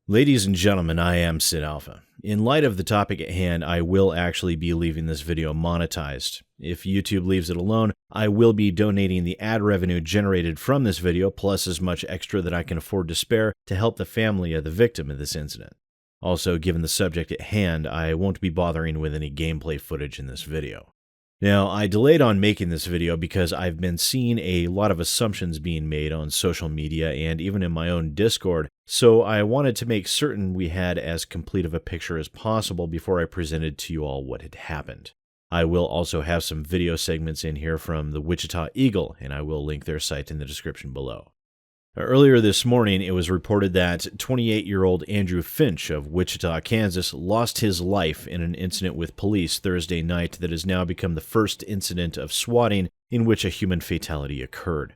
Ladies and gentlemen, I am SidAlpha. In light of the topic at hand, I will actually be leaving this video monetized. If YouTube leaves it alone, I will be donating the ad revenue generated from this video, plus as much extra that I can afford to spare, to help the family of the victim of this incident. Also, given the subject at hand, I won't be bothering with any gameplay footage in this video. Now, I delayed on making this video because I've been seeing a lot of assumptions being made on social media and even in my own Discord, so I wanted to make certain we had as complete of a picture as possible before I presented to you all what had happened. I will also have some video segments in here from the Wichita Eagle, and I will link their site in the description below. Earlier this morning, it was reported that 28-year-old Andrew Finch of Wichita, Kansas, lost his life in an incident with police Thursday night that has now become the first incident of swatting in which a human fatality occurred.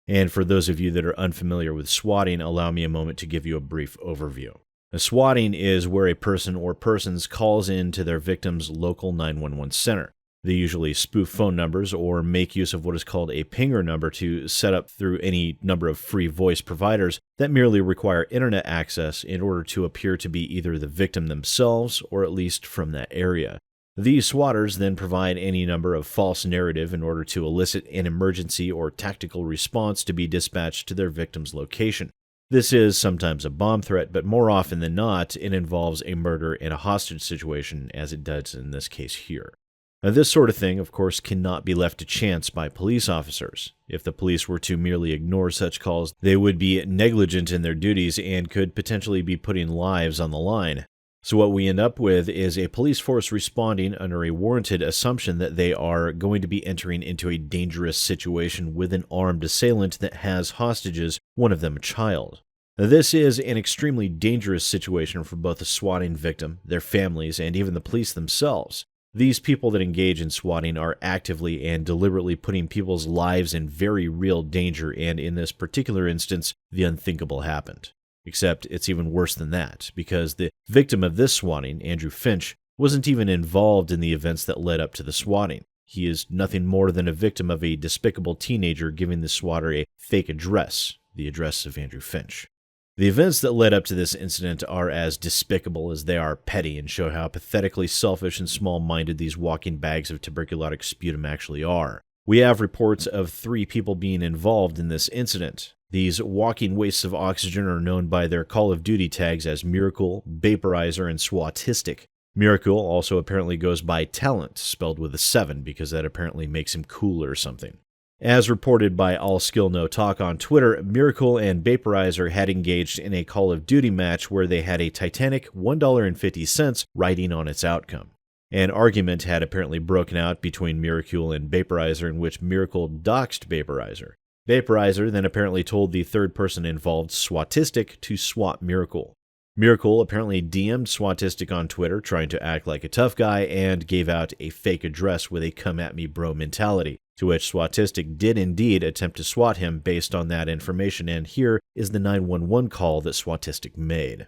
And for those of you that are unfamiliar with swatting, allow me a moment to give you a brief overview. A swatting is where a person or persons calls in to their victim's local 911 center. They usually spoof phone numbers or make use of what is called a pinger number to set up through any number of free voice providers that merely require internet access in order to appear to be either the victim themselves or at least from that area. These swatters then provide any number of false narrative in order to elicit an emergency or tactical response to be dispatched to their victim's location. This is sometimes a bomb threat, but more often than not, it involves a murder and a hostage situation, as it does in this case here. Now, this sort of thing, of course, cannot be left to chance by police officers. If the police were to merely ignore such calls, they would be negligent in their duties and could potentially be putting lives on the line. So what we end up with is a police force responding under a warranted assumption that they are going to be entering into a dangerous situation with an armed assailant that has hostages, one of them a child. Now, this is an extremely dangerous situation for both the swatting victim, their families, and even the police themselves. These people that engage in swatting are actively and deliberately putting people's lives in very real danger, and in this particular instance, the unthinkable happened. Except it's even worse than that, because the victim of this swatting, Andrew Finch, wasn't even involved in the events that led up to the swatting. He is nothing more than a victim of a despicable teenager giving the swatter a fake address, the address of Andrew Finch. The events that led up to this incident are as despicable as they are petty and show how pathetically selfish and small-minded these walking bags of tuberculotic sputum actually are. We have reports of 3 people being involved in this incident. These walking wastes of oxygen are known by their Call of Duty tags as Miracle, Vaporizer, and Swatistic. Miracle also apparently goes by Talent, spelled with a 7, because that apparently makes him cool or something. As reported by All Skill No Talk on Twitter, Miracle and Vaporizer had engaged in a Call of Duty match where they had a titanic $1.50 riding on its outcome. An argument had apparently broken out between Miracle and Vaporizer in which Miracle doxed Vaporizer. Vaporizer then apparently told the third person involved, Swatistic, to swat Miracle. Miracle apparently DM'd Swatistic on Twitter, trying to act like a tough guy, and gave out a fake address with a come-at-me-bro mentality, to which Swatistic did indeed attempt to swat him based on that information, and here is the 911 call that Swatistic made.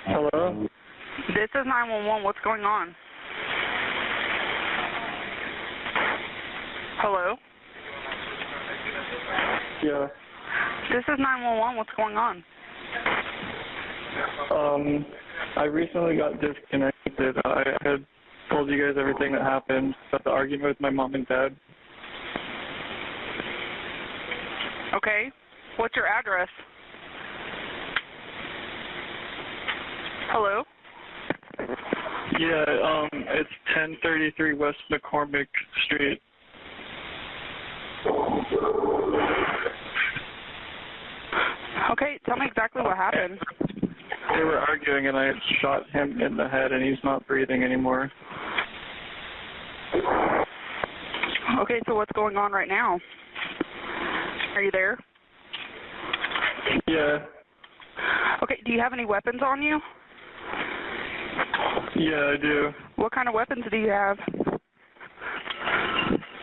Hello? This is 911. What's going on? Hello? Yeah. This is 911. What's going on? I recently got disconnected. I had told you guys everything that happened about the argument with my mom and dad. Okay. What's your address? Hello? Yeah, it's 1033 West McCormick Street. Okay, tell me exactly what happened. They were arguing and I shot him in the head and he's not breathing anymore. Okay, so what's going on right now? Are you there? Yeah. Okay, do you have any weapons on you? Yeah, I do. What kind of weapons do you have?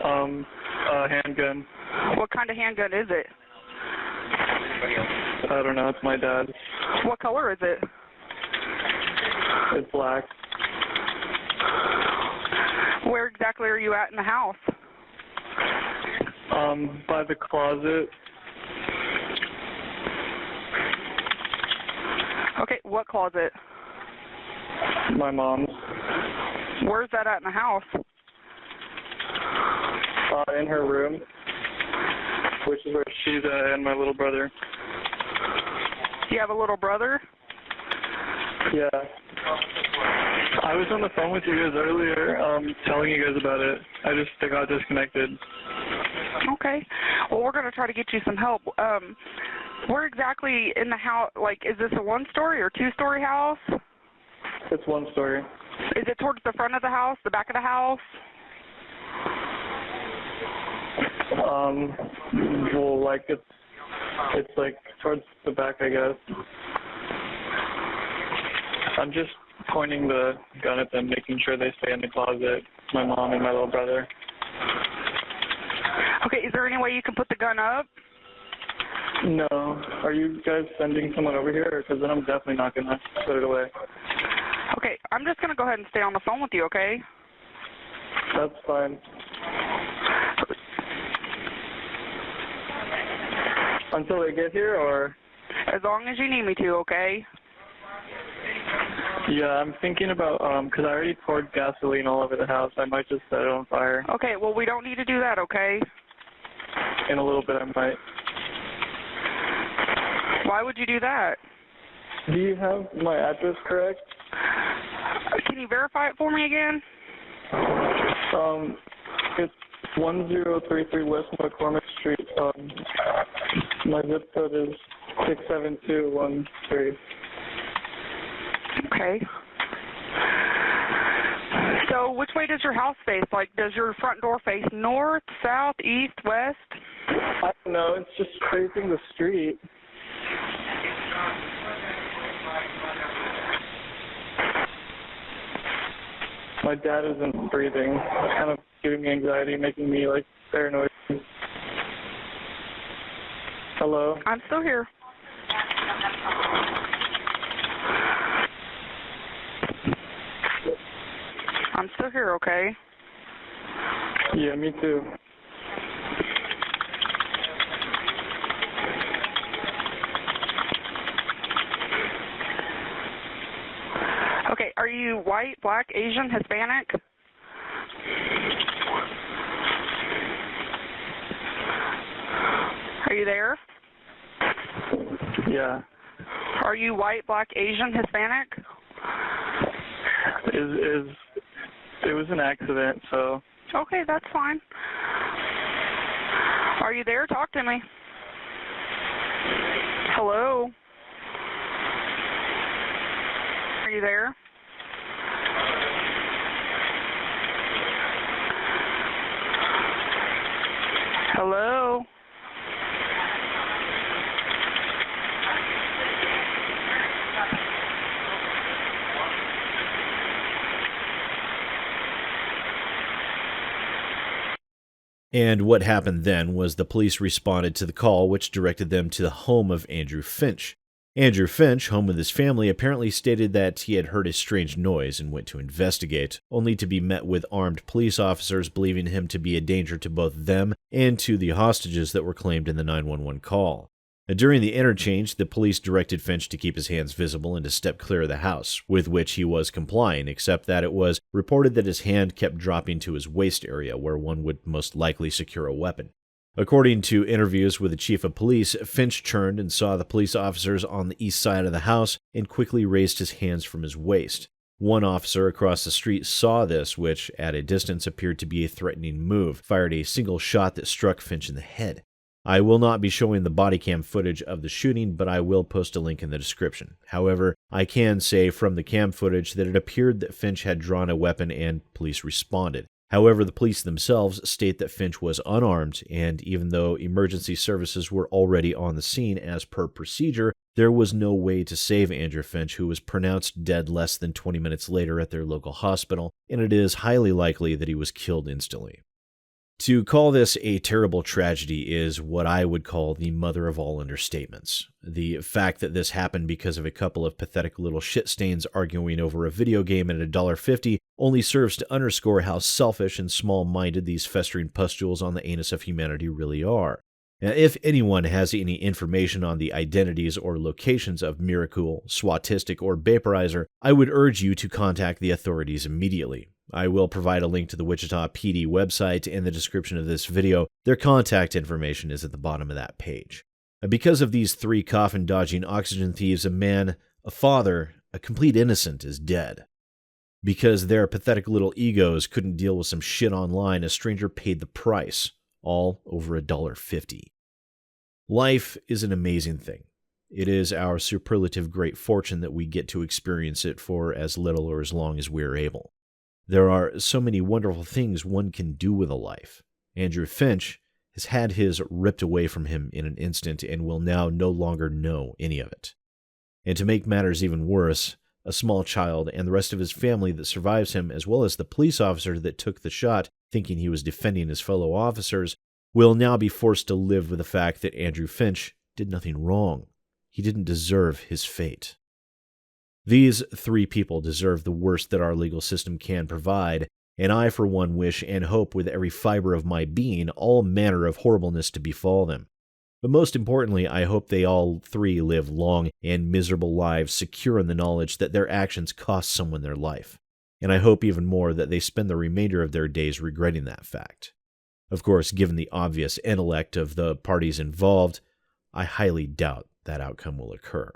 A handgun. What kind of handgun is it? I don't know, it's my dad's. What color is it? It's black. Where exactly are you at in the house? By the closet. Okay, what closet? My mom's. Where's that at in the house? In her room, which is where she's at, and my little brother. You have a little brother? Yeah. I was on the phone with you guys earlier, telling you guys about it. I got disconnected. Okay. Well, we're going to try to get you some help. Where exactly in the house, like, is this a one-story or two-story house? It's one story. Is it towards the front of the house, the back of the house? Well, like, it's like towards the back, I guess. I'm just pointing the gun at them, making sure they stay in the closet, my mom and my little brother. Okay, is there any way you can put the gun up? No. Are you guys sending someone over here? Because then I'm definitely not going to put it away. Okay, I'm just going to go ahead and stay on the phone with you, okay? That's fine. Until they get here, or? As long as you need me to, okay? Yeah, I'm thinking about, because I already poured gasoline all over the house. I might just set it on fire. Okay, well, we don't need to do that, okay? In a little bit, I might. Why would you do that? Do you have my address correct? Can you verify it for me again? It's 1033 West McCormick Street. My zip code is 67213. Okay. So which way does your house face? Like, does your front door face north, south, east, west? I don't know. It's just facing the street. My dad isn't breathing. It's kind of giving me anxiety, making me, like, paranoid. Hello? I'm still here. I'm still here, okay? Yeah, me too. Okay, are you white, black, Asian, Hispanic? Are you there? Yeah. Are you white, black, Asian, Hispanic? It was an accident, so. Okay, that's fine. Are you there? Talk to me. Hello? Are you there? Hello? And what happened then was the police responded to the call, which directed them to the home of Andrew Finch. Andrew Finch, home with his family, apparently stated that he had heard a strange noise and went to investigate, only to be met with armed police officers believing him to be a danger to both them and to the hostages that were claimed in the 911 call. During the interchange, the police directed Finch to keep his hands visible and to step clear of the house, with which he was complying, except that it was reported that his hand kept dropping to his waist area, where one would most likely secure a weapon. According to interviews with the chief of police, Finch turned and saw the police officers on the east side of the house and quickly raised his hands from his waist. One officer across the street saw this, which at a distance appeared to be a threatening move, fired a single shot that struck Finch in the head. I will not be showing the body cam footage of the shooting, but I will post a link in the description. However, I can say from the cam footage that it appeared that Finch had drawn a weapon and police responded. However, the police themselves state that Finch was unarmed, and even though emergency services were already on the scene as per procedure, there was no way to save Andrew Finch, who was pronounced dead less than 20 minutes later at their local hospital, and it is highly likely that he was killed instantly. To call this a terrible tragedy is what I would call the mother of all understatements. The fact that this happened because of a couple of pathetic little shit stains arguing over a video game at $1.50 only serves to underscore how selfish and small-minded these festering pustules on the anus of humanity really are. Now, if anyone has any information on the identities or locations of Miracle, Swatistic, or Vaporizer, I would urge you to contact the authorities immediately. I will provide a link to the Wichita PD website in the description of this video. Their contact information is at the bottom of that page. Because of these 3 coffin-dodging oxygen thieves, a man, a father, a complete innocent is dead. Because their pathetic little egos couldn't deal with some shit online, a stranger paid the price, all over $1.50. Life is an amazing thing. It is our superlative great fortune that we get to experience it for as little or as long as we're able. There are so many wonderful things one can do with a life. Andrew Finch has had his ripped away from him in an instant and will now no longer know any of it. And to make matters even worse, a small child and the rest of his family that survives him, as well as the police officer that took the shot thinking he was defending his fellow officers, will now be forced to live with the fact that Andrew Finch did nothing wrong. He didn't deserve his fate. These 3 people deserve the worst that our legal system can provide, and I, for one, wish and hope with every fiber of my being all manner of horribleness to befall them. But most importantly, I hope they all 3 live long and miserable lives secure in the knowledge that their actions cost someone their life. And I hope even more that they spend the remainder of their days regretting that fact. Of course, given the obvious intellect of the parties involved, I highly doubt that outcome will occur.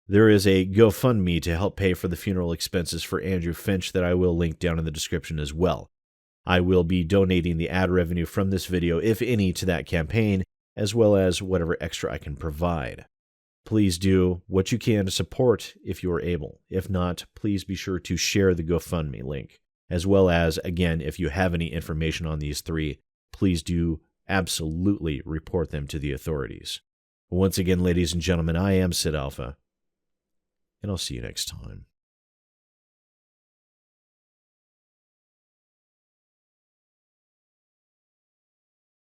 There is a GoFundMe to help pay for the funeral expenses for Andrew Finch that I will link down in the description as well. I will be donating the ad revenue from this video, if any, to that campaign, as well as whatever extra I can provide. Please do what you can to support if you are able. If not, please be sure to share the GoFundMe link. As well as, again, if you have any information on these 3, please do absolutely report them to the authorities. Once again, ladies and gentlemen, I am SidAlpha, and I'll see you next time.